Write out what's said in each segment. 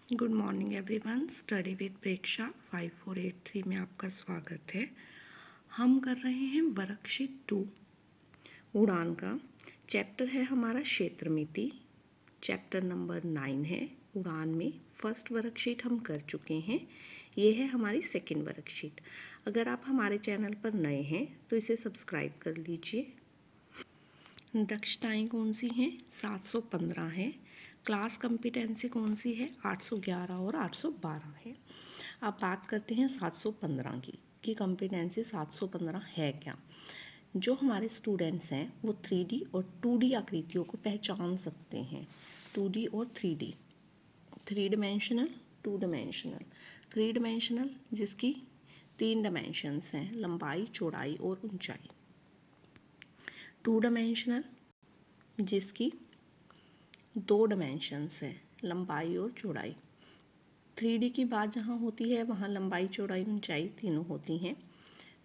Good morning everyone. Study with Preksha 5483 में आपका स्वागत है। हम कर रहे हैं वर्कशीट 2 उड़ान का। चैप्टर है हमारा क्षेत्र मिति। चैप्टर नंबर 9 है उड़ान में। फर्स्ट वर्कशीट हम कर चुके हैं, ये है हमारी सेकंड वर्कशीट। अगर आप हमारे चैनल पर नए हैं तो इसे सब्सक्राइब कर लीजिए। दक्षताएं कौन सी हैं? 715 है। क्लास कॉम्पिटेंसी कौन सी है? 811 और 812 है। अब बात करते हैं 715 की कि कॉम्पिटेंसी 715 है क्या। जो हमारे स्टूडेंट्स हैं वो 3D और 2D आकृतियों को पहचान सकते हैं। 2D और 3D, 3 डिमेंशनल, 2 डिमेंशनल। 3 डिमेंशनल जिसकी 3 डिमेंशंस हैं, लंबाई, चौड़ाई और ऊंचाई। 2 डिमेंशनल जिसकी 2 डिमेंशंस हैं, लंबाई और चौड़ाई। 3D की बात जहाँ होती है वहाँ लंबाई, चौड़ाई, ऊंचाई तीनों होती हैं।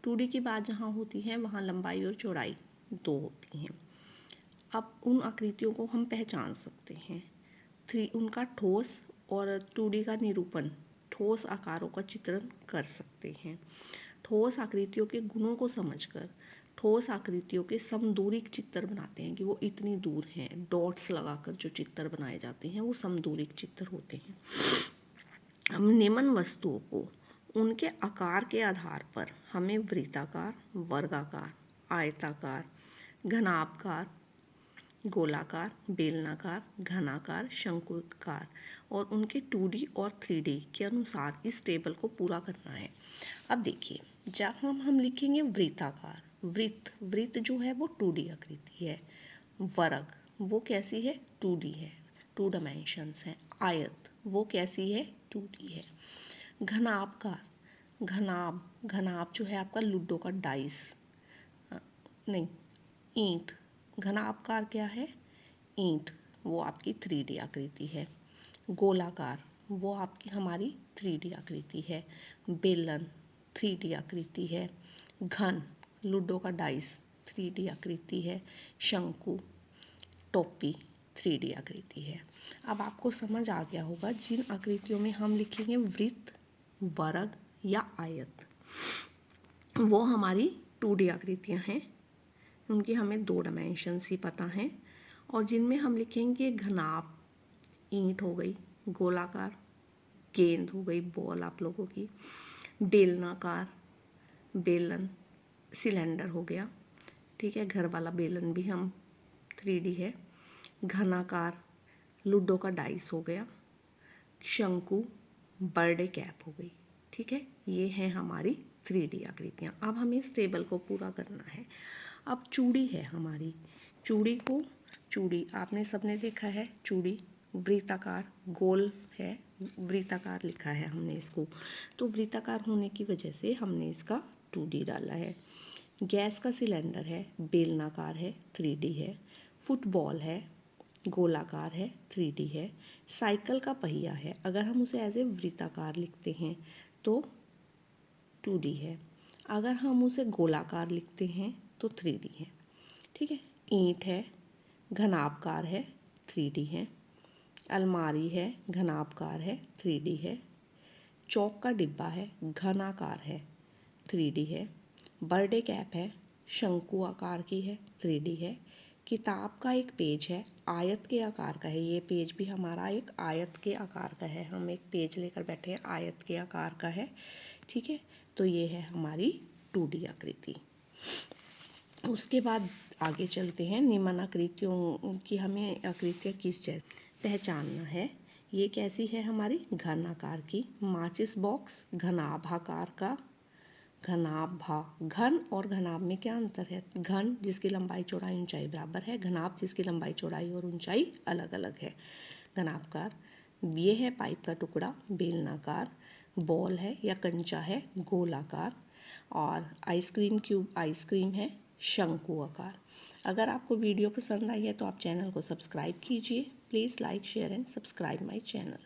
2D की बात जहाँ होती है वहाँ लंबाई और चौड़ाई 2 होती हैं। अब उन आकृतियों को हम पहचान सकते हैं। उनका ठोस और 2D का निरूपण, ठोस आकारों का चित्रण कर सकते हैं। ठोस आकृतियों के गुणों को समझकर ठोस आकृतियों के समदूरिक चित्र बनाते हैं कि वो इतनी दूर हैं। डॉट्स लगाकर जो चित्र बनाए जाते हैं वो समदूरिक चित्र होते हैं। हम निम्न वस्तुओं को उनके आकार के आधार पर हमें वृत्ताकार, वर्गाकार, आयताकार, घनाभकार, गोलाकार, बेलनाकार, घनाकार, शंक्वाकार और उनके 2D और 3D के अनुसार इस टेबल को पूरा करना है। अब देखिए, जहाँ हम लिखेंगे वृत्ताकार, वृत्त जो है वो 2D आकृति है। वर्ग वो कैसी है? 2D है, 2 डायमेंशंस हैं। आयत वो कैसी है? 2D है। घनाभकार, घनाभ जो है आपका लूडो का डाइस, नहीं, ईंट। घनाभकार क्या है? ईंट, वो आपकी 3D आकृति है। गोलाकार वो आपकी हमारी 3D आकृति है। बेलन 3D आकृति है। घन लूडो का डाइस 3D आकृति है। शंकु, टोपी 3D आकृति है। अब आपको समझ आ गया होगा जिन आकृतियों में हम लिखेंगे वृत्त, वर्ग या आयत, वो हमारी 2D आकृतियाँ हैं। उनकी हमें 2 डायमेंशंस ही पता हैं। और जिनमें हम लिखेंगे घनाभ, ईंट हो गई, गोलाकार गेंद हो गई, बॉल आप लोगों की, बेलनाकार बेलन, सिलेंडर हो गया, ठीक है, घर वाला बेलन भी हम 3D है। घनाकार लूडो का डाइस हो गया। शंकु बर्थडे कैप हो गई, ठीक है। ये हैं हमारी 3D आकृतियाँ। अब हमें इस टेबल को पूरा करना है। अब चूड़ी है हमारी। चूड़ी आपने सबने देखा है। चूड़ी वृत्ताकार, गोल है, वृत्ताकार लिखा है हमने इसको, तो वृत्ताकार होने की वजह से हमने इसका 2D डाला है। गैस का सिलेंडर है, बेलनाकार है, 3D है। फुटबॉल है, गोलाकार है, 3D है। साइकिल का पहिया है, अगर हम उसे एज ए वृत्ताकार लिखते हैं तो 2D है, अगर हम उसे गोलाकार लिखते हैं तो 3D है, ठीक है। ईंट है, घनाभकार है, 3D है। अलमारी है, घनाभकार है, 3D है। चौक का डिब्बा है, घनाकार है, 3D है। बर्थडे कैप है, शंकु आकार की है, 3D है। किताब का एक पेज है, आयत के आकार का है। ये पेज भी हमारा एक आयत के आकार का है। हम एक पेज लेकर बैठे हैं, आयत के आकार का है, ठीक है। तो ये है हमारी 2D आकृति। उसके बाद आगे चलते हैं। निम्न आकृतियों की हमें आकृतियाँ किस जैसे पहचानना है। ये कैसी है हमारी? घन आकार की। माचिस बॉक्स घनाभाकार का। घन और घनाभ में क्या अंतर है? घन जिसकी लंबाई, चौड़ाई, ऊंचाई बराबर है। घनाभ जिसकी लंबाई, चौड़ाई और ऊंचाई अलग अलग है। घनाभकार। ये है पाइप का टुकड़ा, बेलनाकार। बॉल है या कंचा है, गोलाकार। और आइसक्रीम क्यूब आइसक्रीम है, शंकु आकार। अगर आपको वीडियो पसंद आई है तो आप चैनल को सब्सक्राइब कीजिए। Please like, share and subscribe my channel.